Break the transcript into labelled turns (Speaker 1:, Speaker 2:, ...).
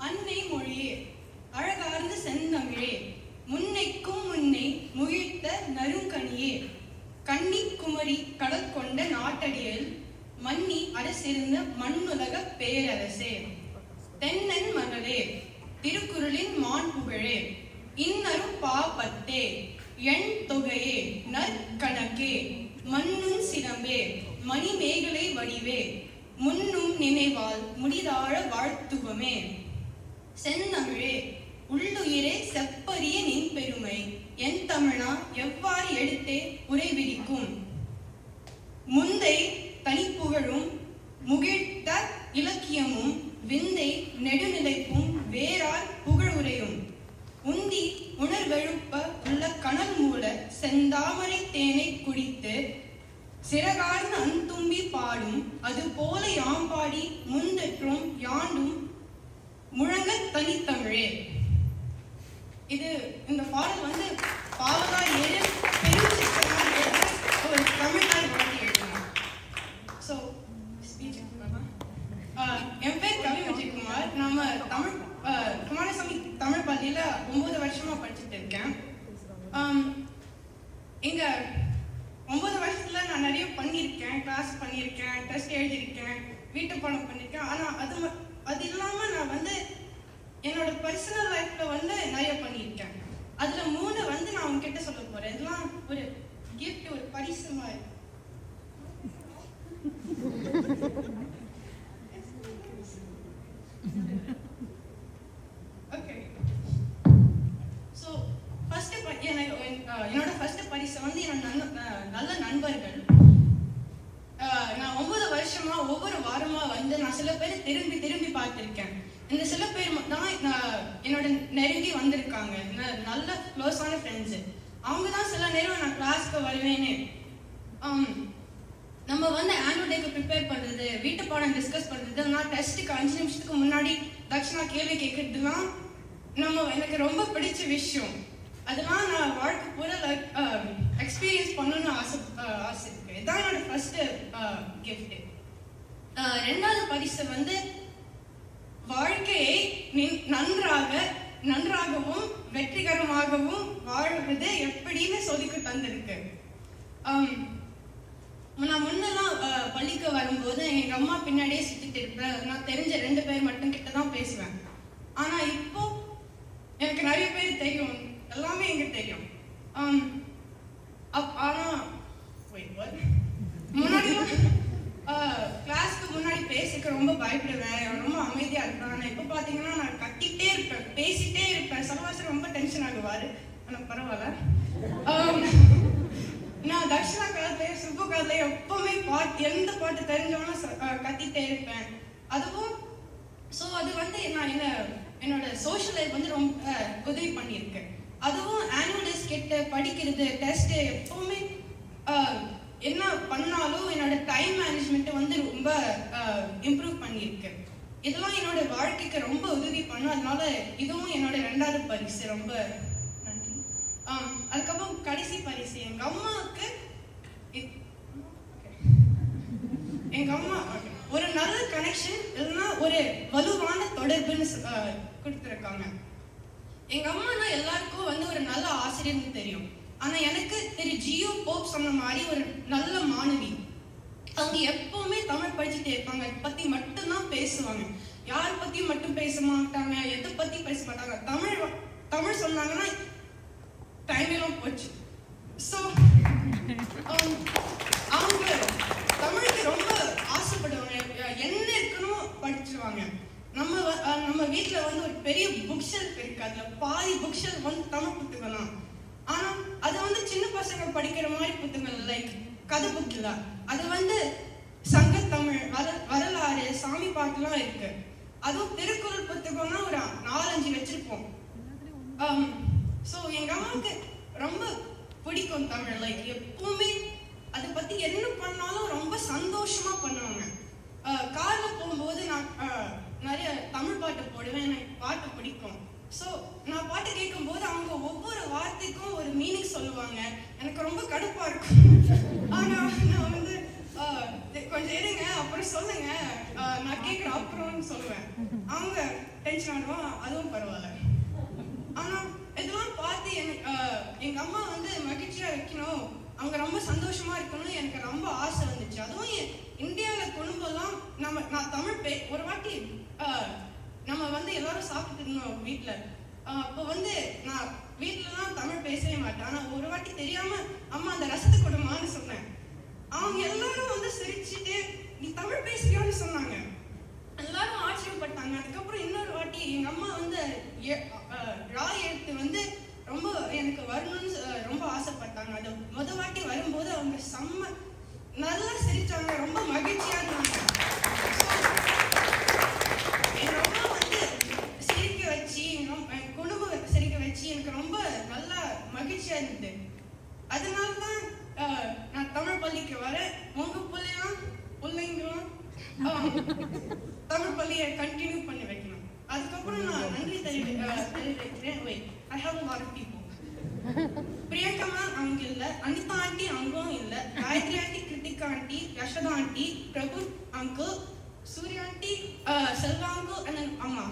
Speaker 1: அன்னை மொழியே, அழகார்ந்த செந்தமிழே, முன்னைக்கும் முன்னை முகிழ்த்த நறுங்கனியே, கன்னி குமரி கடல் கொண்ட நாட்டடியில் மன்னி அரசிருந்த மண்ணுலக பேரரசே, தென்னன் மகளே, திருக்குறளின் மாண்புகழே, இன்னரும் பாப்பத்தே, எண் தொகையே, நற்கணக்கே, மண்ணும் சிலம்பே, மணிமேகலை வடிவே, முன்னும் நினைவால் முடிதாழ வாழ்த்துவமே, செந்தமிழே, உள்ளுயிரே செப்பரிய நின் பெருமை, என் தமிழா எவ்வாறு எடுத்தே உரைவிரிக்கும், முந்தை தனிப்புகழும் முகிழ்த்த இலக்கியமும் விந்தை நெடுநிலைப்பும் வேறார் புகழுரையும், உந்தி உணர்வெழுப்ப உள்ள கனல் மூல செந்தாமரை தேனை குடித்து சிறகார்ந்த அந்தும்பி பாடும், அது போல யாம்பாடி முந்தற்றும் யாண்டும் முழங்க தனித்தமிழே. இது இந்த பாடல் வந்து பாவலா 7 ஒரு தமிழ்நாடு பாடி எழுதினார். ஸோ என் பேர் கவி விஜயகுமார். நம்ம தமிழ் குமாரசாமி தமிழ் பள்ளியில 9 வருஷமா படிச்சுட்டு இருக்கேன். இங்க 9 வருஷத்துல நான் நிறைய பண்ணியிருக்கேன், கிளாஸ் பண்ணியிருக்கேன், டெஸ்ட் எழுதியிருக்கேன், வீட்டு பாடம் பண்ணியிருக்கேன். ஆனால் அது இல்லாமல் நான் வந்து என்னோட பர்சனல் லைஃப்ல வந்து நிறைய பண்ணியிருக்கேன். அதுல 3 வந்து நான் உங்ககிட்ட சொல்ல போறேன். இதெல்லாம் ஒரு கிஃப்ட், ஒரு பரிசு மாதிரி. ஓகே, ஸோ என்னோட ஃபர்ஸ்ட் பரிசு வந்து என்னோட நல்ல நண்பர்கள். நான் 9 வருஷமா ஒவ்வொரு வாரமா வந்து நான் சில பேர் திரும்பி திரும்பி பார்த்துருக்கேன். இந்த சில பேர் தான் என்னோட நெருங்கி வந்திருக்காங்க, நல்ல க்ளோஸான ஃப்ரெண்ட்ஸு. அவங்க தான் சில நேரம் நான் கிளாஸ்க்கு வருவேன்னு. நம்ம வந்து ஆனுவல் டேக்கு ப்ரிப்பேர் பண்ணுறது, வீட்டு பாடம் டிஸ்கஸ் பண்ணுறது, நான் டெஸ்ட்டுக்கு 5 நிமிஷத்துக்கு முன்னாடி தக்ஷனா கேள்வி கேட்கறதுலாம் எனக்கு ரொம்ப பிடிச்ச விஷயம். அதெல்லாம் நான் வாழ்க்கை பூரா எக்ஸ்பீரியன்ஸ் பண்ணணும்னு ஆசை இருக்கு. இதுதான் என்னோட ஃபர்ஸ்ட் கிஃப்ட். 2வது பரிசு வந்து வாழ்க்கையை நன்றாகவும் வெற்றிகரமாகவும் வாழ்வது எப்படின்னு சொல்லிக்கு தந்திருக்கு. நான் முன்னெல்லாம் பள்ளிக்கு வரும்போது எங்க அம்மா பின்னாடியே சுத்திட்டு இருப்பேன். நான் தெரிஞ்ச 2 பேர் மட்டும் கிட்ட தான் பேசுவேன். ஆனா இப்போ எனக்கு நிறைய பேர் தெரியும், எல்லாமே எங்க தெரியும். ஆனா முன்னாடி கிளாஸ்க்கு முன்னாடி பேசிக்க ரொம்ப பயப்படுவேன், ரொம்ப அமைதியா இருப்பேன். ஆனா இப்ப பாத்தீங்கன்னா நான் கத்திட்டே இருப்பேன், பேசிட்டே இருப்பேன். சலவாசம் ரொம்ப டென்ஷன் ஆகுவாரு, ஆனா பரவாயில்ல. நான் தக்ஷனா காலத்துலயும் சுப்பு காலத்துலயும் எப்பவுமே எந்த பாட்டு தெரிஞ்சவனும் கத்திட்டே இருப்பேன். அதுவும் ஸோ அது வந்து நான் என்னோட சோஷியல் லைஃப் வந்து ரொம்ப உதவி பண்ணியிருக்கேன். அதுவும் ஆனுவல் டேஸ் கிட்ட படிக்கிறது, டெஸ்ட், எப்பவுமே என்ன பண்ணாலும் என்னோட டைம் மேனேஜ்மெண்ட் வந்து ரொம்ப இம்ப்ரூவ் பண்ணியிருக்கேன். இதெல்லாம் என்னோட வாழ்க்கைக்கு ரொம்ப உதவி பண்ணும். அதனால இதுவும் என்னோட 2வது பரிசு. ரொம்ப நன்றி. அதுக்கப்புறம் கடைசி பரிசு எங்க அம்மாவுக்கு. எங்க அம்மா ஒரு நல்ல கனெக்ஷன் இல்லைன்னா ஒரு வலுவான தொடர்புன்னு கொடுத்துருக்காங்க. எங்க அம்மானா எல்லாருக்கும் வந்து ஒரு நல்ல ஆசிரியர்னு தெரியும். ஆனா எனக்கு திரு ஜியோ போப் சொன்ன மாதிரி ஒரு நல்ல மாணவி. அவங்க எப்பவுமே தமிழ் படிச்சுட்டே இருப்பாங்க, பத்தி மட்டும்தான் பேசுவாங்க. யார் பத்தி மட்டும் பேச மாட்டாங்க, எதை பத்தி பேச மாட்டாங்க. தமிழ் சொன்னாங்கன்னா டைமெல்லாம் போச்சு. ஸோ அவங்க தமிழுக்கு ரொம்ப ஆசைப்படுவாங்க, என்ன இருக்கணும் படிச்சிருவாங்க. நம்ம வீட்டுல வந்து ஒரு பெரிய புக் ஷெல்ஃப் இருக்கு, அதுல பாதி புக் ஷெல்ஃப் வந்து தமிழ் புத்தகம் தான். ஆனா அது வந்து சின்ன பசங்க படிக்கிற மாதிரி புத்தகங்கள், லைக் கதை புக் இல்ல, அது வந்து சங்கத்தமிழ், வரலாறு, சாமி பாட்டுலாம் இருக்கு. அதுவும் திருக்குறள் புத்தகம்னா ஒரு 4-5 வச்சிருப்போம். ஸோ எங்க அம்மாவுக்கு ரொம்ப பிடிக்கும் தமிழ். லைக் எப்பவுமே அதை பத்தி என்ன பண்ணாலும் ரொம்ப சந்தோஷமா பண்ணுவாங்க. கார்ல போகும்போது நான் நிறைய தமிழ் பாட்டு போடுவேன், எனக்கு பாட்டு பிடிக்கும். ஸோ நான் பாட்டு கேட்கும் போது அவங்க ஒவ்வொரு வார்த்தைக்கும் ஒரு மீனிங் சொல்லுவாங்க. எனக்கு ரொம்ப கடுப்பா இருக்கும். ஆனா நான் வந்து அப்புறம் சொல்லுங்க, நான் கேட்குறேன் அப்புறம்னு சொல்லுவேன். அவங்க டென்ஷன் ஆடுவான், அதுவும் பரவாயில்ல. ஆனா இதெல்லாம் பார்த்து எங்க அம்மா வந்து மகிழ்ச்சியா வைக்கணும், அவங்க ரொம்ப சந்தோஷமா இருக்கணும்னு எனக்கு ரொம்ப ஆசை வந்துச்சு. அதுவும் இந்தியாவில் குடும்பம்லாம் நான் தமிழ் ஒரு வாட்டி நம்ம வந்து எல்லாரும் சாப்பிட்டு இருந்தோம் வீட்டில். அப்போ வந்து நான் வீட்டிலலாம் தமிழ் பேசவே மாட்டேன். ஆனால் ஒரு வாட்டி தெரியாம அம்மா அந்த ரசத்தை கொடுமான்னு சொன்னேன். அவங்க எல்லாரும் வந்து சிரிச்சுட்டு நீ தமிழ் பேசுறியான்னு சொன்னாங்க. எல்லாரும் ஆச்சரியப்பட்டாங்க. அதுக்கப்புறம் இன்னொரு வாட்டி எங்க அம்மா வந்து ரா எழுத்து வந்து ரொம்ப எனக்கு வரணும்னு ரொம்ப ஆசைப்பட்டாங்க. அது வாட்டி வரும்போது அவங்க செம்ம நல்லா சிரிச்சாங்க, ரொம்ப மகிழ்ச்சியா இருந்தாங்க. எங்க அம்மா வந்து சிரிக்க வச்சு என் குடும்பம் சிரிக்க வச்சு எனக்கு ரொம்ப நல்லா மகிழ்ச்சியா இருந்தது. அதனாலதான் நான் தமிழ் பள்ளிக்கு வரேன். உங்க பிள்ளைங்களும் தமிழ் பள்ளியை கண்டினியூ பண்ணி வைக்கணும். அதுக்கப்புறம் நான் நன்றி தெரிவிக்கிறேன். I have a lot of people. Priyanka ma'am அவங்க இல்லை, அனிதா ஆண்டி அவங்களும் இல்லை, Gayathri aunty, Krithika aunty, Yashoda aunty, Prabhu uncle, Surya aunty, Selva uncle, அம்மா.